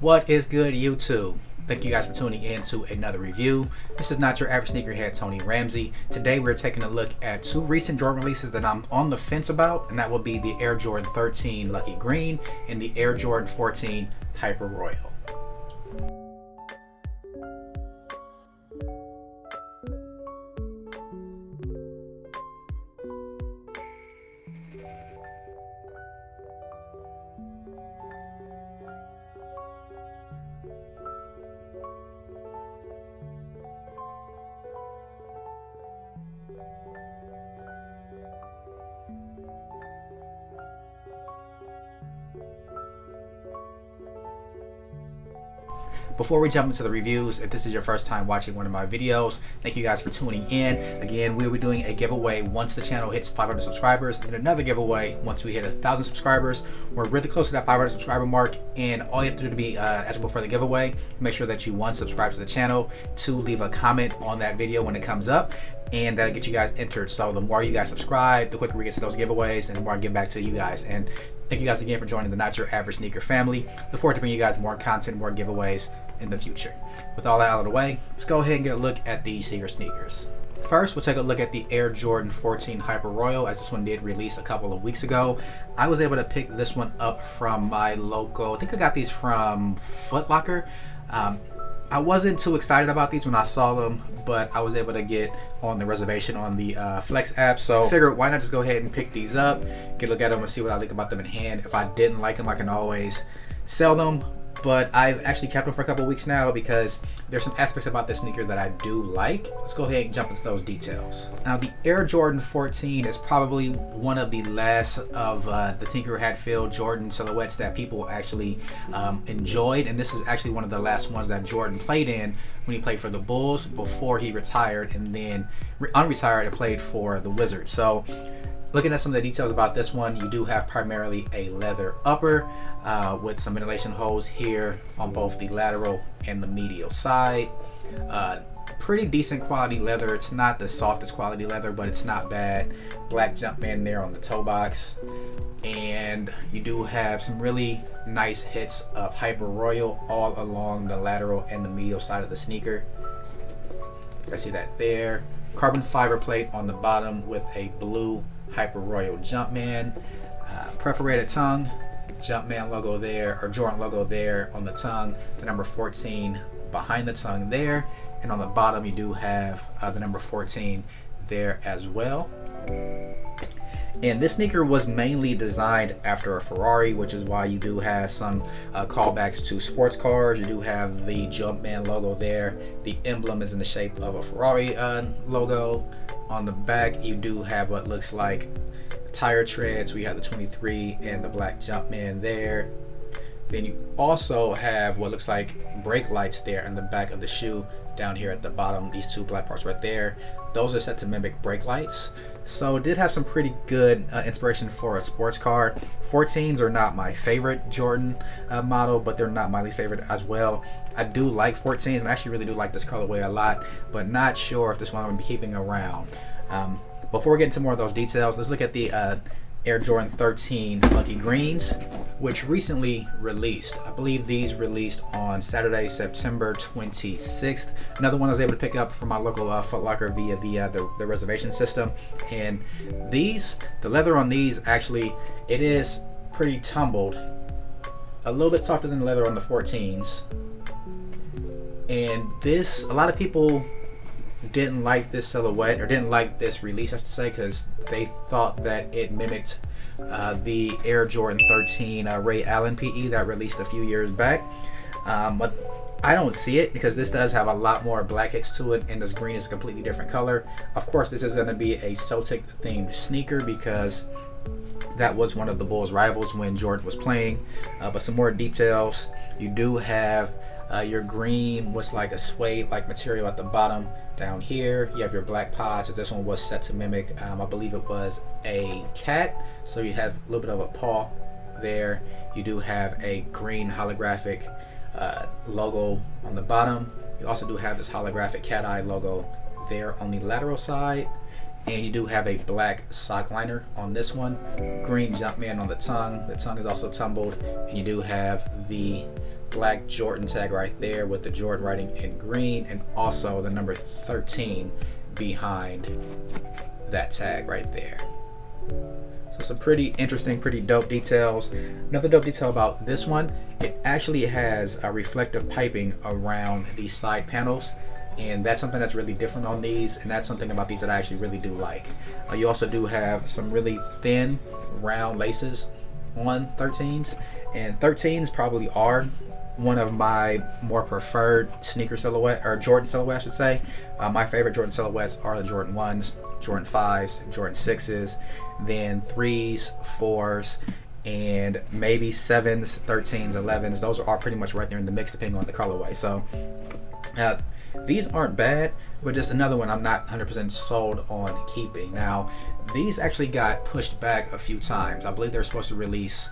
What is good, YouTube? Thank you guys for tuning in to another review. This is not your average sneakerhead, Tony Ramsey. Today we're taking a look at two recent Jordan releases that I'm on the fence about, and that will be the Air Jordan 13 Lucky Green and the Air Jordan 14 Hyper Royal. Before we jump into the reviews, if this is your first time watching one of my videos, thank you guys for tuning in. Again, we'll be doing a giveaway once the channel hits 500 subscribers, and another giveaway once we hit 1,000 subscribers. We're really close to that 500 subscriber mark, and all you have to do to be eligible for the giveaway, make sure that you, one, subscribe to the channel, two, leave a comment on that video when it comes up, and that'll get you guys entered. So the more you guys subscribe, the quicker we get to those giveaways, and the more I get back to you guys. And thank you guys again for joining the Not Your Average Sneaker family. Look forward to bringing you guys more content, more giveaways in the future. With all that out of the way, let's go ahead and get a look at these sneakers. First, we'll take a look at the Air Jordan 14 Hyper Royal, as this one did release a couple of weeks ago. I was able to pick this one up from my local, I think I got these from Foot Locker. I wasn't too excited about these when I saw them, but I was able to get on the reservation on the Flex app, so I figured why not just go ahead and pick these up, get a look at them and see what I think about them in hand. If I didn't like them, I can always sell them, but I've actually kept them for a couple of weeks now because there's some aspects about this sneaker that I do like. Let's go ahead and jump into those details. Now, the Air Jordan 14 is probably one of the last of the Tinker Hatfield Jordan silhouettes that people actually enjoyed, and this is actually one of the last ones that Jordan played in when he played for the Bulls before he retired and then unretired and played for the Wizards. So looking at some of the details about this one, you do have primarily a leather upper with some ventilation holes here on both the lateral and the medial side. Pretty decent quality leather. It's not the softest quality leather, but it's not bad. Black Jumpman there on the toe box. And you do have some really nice hits of Hyper Royal all along the lateral and the medial side of the sneaker. I see that there. Carbon fiber plate on the bottom with a blue Hyper Royal Jumpman, perforated tongue, Jumpman logo there, or Jordan logo there on the tongue, the number 14 behind the tongue there, and on the bottom you do have the number 14 there as well. And this sneaker was mainly designed after a Ferrari, which is why you do have some callbacks to sports cars. You do have the Jumpman logo there. The emblem is in the shape of a Ferrari logo. On the back, you do have what looks like tire treads. We have the 23 and the black Jumpman there. Then you also have what looks like brake lights there in the back of the shoe down here at the bottom. These two black parts right there, those are set to mimic brake lights. So it did have some pretty good inspiration for a sports car. 14s are not my favorite Jordan model, but they're not my least favorite as well. I do like 14s, and I actually really do like this colorway a lot, but not sure if this one I'm going to be keeping around. Before we get into more of those details, let's look at the Air Jordan 13 Lucky Greens, which recently released. I believe these released on Saturday, September 26th. Another one I was able to pick up from my local Foot Locker via the reservation system. And these, the leather on these, actually, it is pretty tumbled. A little bit softer than the leather on the 14s. And this, a lot of people didn't like this silhouette, or didn't like this release, I should say, because they thought that it mimicked the Air Jordan 13 Ray Allen PE that released a few years back. But I don't see it, because this does have a lot more black hits to it, and this green is a completely different color. Of course, this is going to be a Celtic themed sneaker because that was one of the Bulls' rivals when Jordan was playing. But some more details. You do have your green was like a suede like material at the bottom. Down here you have your black pods. This one was set to mimic, I believe it was a cat, so you have a little bit of a paw there. You do have a green holographic logo on the bottom. You also do have this holographic cat eye logo there on the lateral side, and you do have a black sock liner on this one. Green Jumpman on the tongue. The tongue is also tumbled, and you do have the black Jordan tag right there with the Jordan writing in green, and also the number 13 behind that tag right there. So some pretty interesting, pretty dope details. Another dope detail about this one, it actually has a reflective piping around these side panels, and that's something that's really different on these, and that's something about these that I actually really do like. You also do have some really thin round laces on 13s, and 13s probably are one of my more preferred sneaker silhouette, or Jordan silhouette I should say. My favorite Jordan silhouettes are the Jordan 1s, Jordan 5s, Jordan 6s, then 3s, 4s, and maybe 7s, 13s, 11s. Those are pretty much right there in the mix depending on the colorway. So these aren't bad, but just another one I'm not 100% sold on keeping. Now, these actually got pushed back a few times. I believe they're supposed to release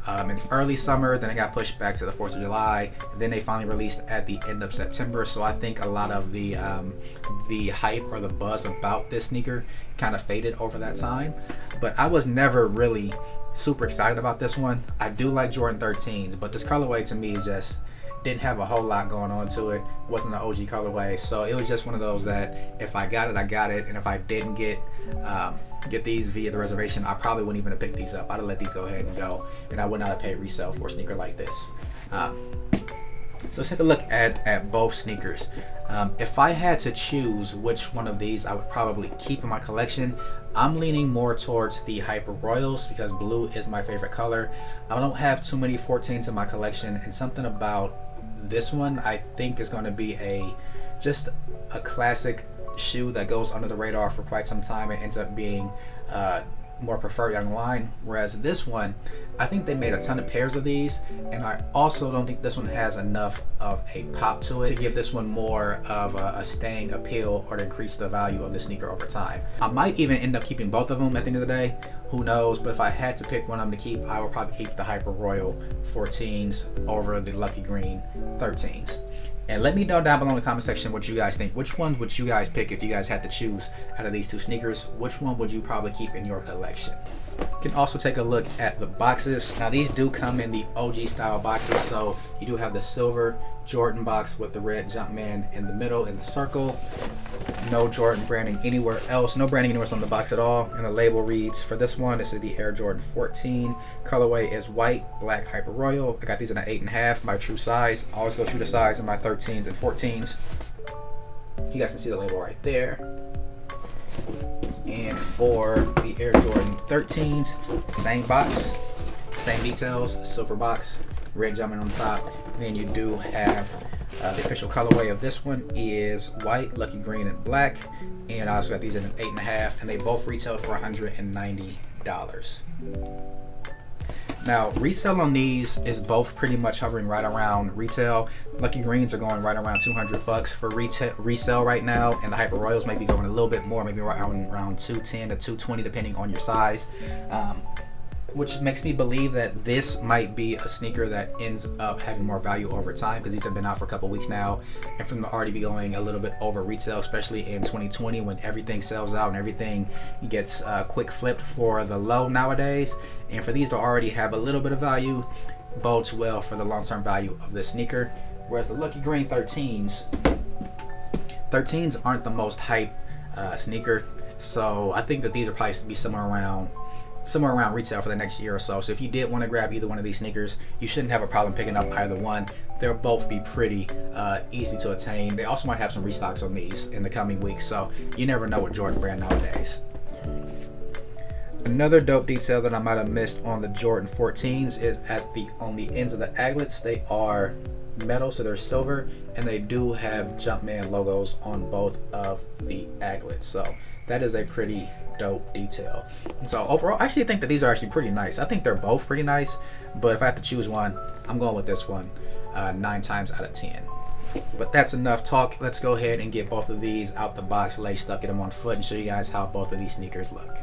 in early summer, then it got pushed back to the 4th of July, then they finally released at the end of September. So I think a lot of the hype or the buzz about this sneaker kind of faded over that time. But I was never really super excited about this one. I do like Jordan 13s, but this colorway to me just didn't have a whole lot going on to it. Wasn't an OG colorway, so it was just one of those that if I got it, I got it, and if I didn't get these via the reservation, I probably wouldn't even have picked these up. I'd have let these go ahead and go, and I would not have paid resale for a sneaker like this. So let's take a look at both sneakers. If I had to choose which one of these I would probably keep in my collection, I'm leaning more towards the Hyper Royals because blue is my favorite color. I don't have too many 14s in my collection, and something about this one I think is going to be just a classic shoe that goes under the radar for quite some time and ends up being more preferred down the line. Whereas this one, I think they made a ton of pairs of these, and I also don't think this one has enough of a pop to it to give this one more of a staying appeal or to increase the value of the sneaker over time. I might even end up keeping both of them at the end of the day, who knows, but if I had to pick one of them to keep, I would probably keep the Hyper Royal 14s over the Lucky Green 13s. And let me know down below in the comment section what you guys think. Which ones would you guys pick if you guys had to choose out of these two sneakers? Which one would you probably keep in your collection? You can also take a look at the boxes. Now these do come in the OG style boxes, so you do have the silver Jordan box with the red Jumpman in the middle in the circle. No Jordan branding anywhere else. No branding anywhere else on the box at all. And the label reads, for this one, this is the Air Jordan 14. Colorway is white, black Hyper Royal. I got these in an 8.5, my true size. I always go true to size in my 13s and 14s. You guys can see the label right there. And for the Air Jordan 13s, same box, same details, silver box, red Jumpman on top. And then you do have the official colorway of this one is white, lucky green, and black. And I also got these in an 8.5, and they both retail for $190. Now, resale on these is both pretty much hovering right around retail. Lucky Greens are going right around $200 for resale right now, and the Hyper Royals may be going a little bit more, maybe around $210 to $220 depending on your size. Which makes me believe that this might be a sneaker that ends up having more value over time because these have been out for a couple weeks now, and for them to already be going a little bit over retail, especially in 2020 when everything sells out and everything gets quick flipped for the low nowadays, and for these to already have a little bit of value bodes well for the long-term value of this sneaker. Whereas the Lucky Green 13s aren't the most hype sneaker, so I think that these are probably to be somewhere around retail for the next year or so. So if you did want to grab either one of these sneakers, you shouldn't have a problem picking up either one. They'll both be pretty easy to attain. They also might have some restocks on these in the coming weeks, so you never know with Jordan Brand nowadays. Another dope detail that I might have missed on the Jordan 14s is on the ends of the aglets. They are metal, so they're silver, and they do have Jumpman logos on both of the aglets. So that is a pretty dope detail. So overall, I actually think that these are actually pretty nice. I think they're both pretty nice, but if I have to choose one, I'm going with this one 9 times out of 10. But that's enough talk. Let's go ahead and get both of these out the box, laced up, get them on foot, and show you guys how both of these sneakers look.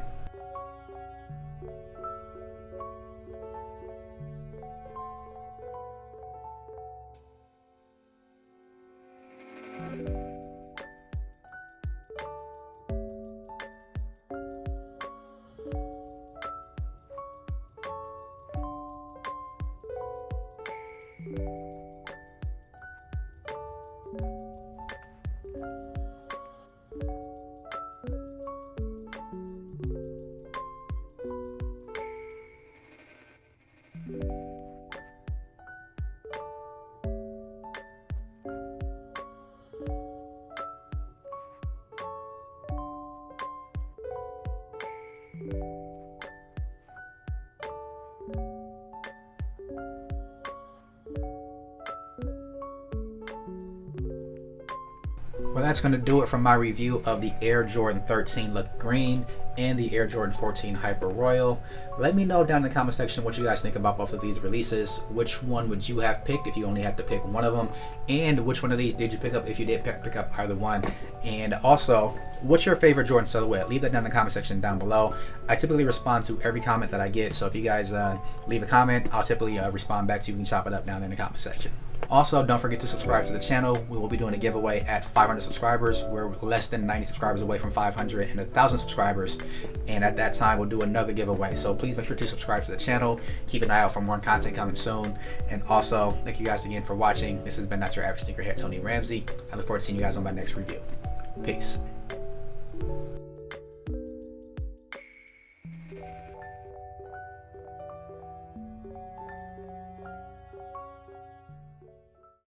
Well, that's going to do it for my review of the Air Jordan 13 Look Green and the Air Jordan 14 Hyper Royal. Let me know down in the comment section what you guys think about both of these releases. Which one would you have picked if you only had to pick one of them? And which one of these did you pick up if you did pick up either one? And also, what's your favorite Jordan silhouette? Leave that down in the comment section down below. I typically respond to every comment that I get, so if you guys leave a comment, I'll typically respond back to you. You can chop it up down in the comment section. Also, don't forget to subscribe to the channel. We will be doing a giveaway at 500 subscribers. We're less than 90 subscribers away from 500 and 1,000 subscribers. And at that time, we'll do another giveaway. So please make sure to subscribe to the channel. Keep an eye out for more content coming soon. And also, thank you guys again for watching. This has been Not Your Average Sneakerhead, Tony Ramsey. I look forward to seeing you guys on my next review. Peace.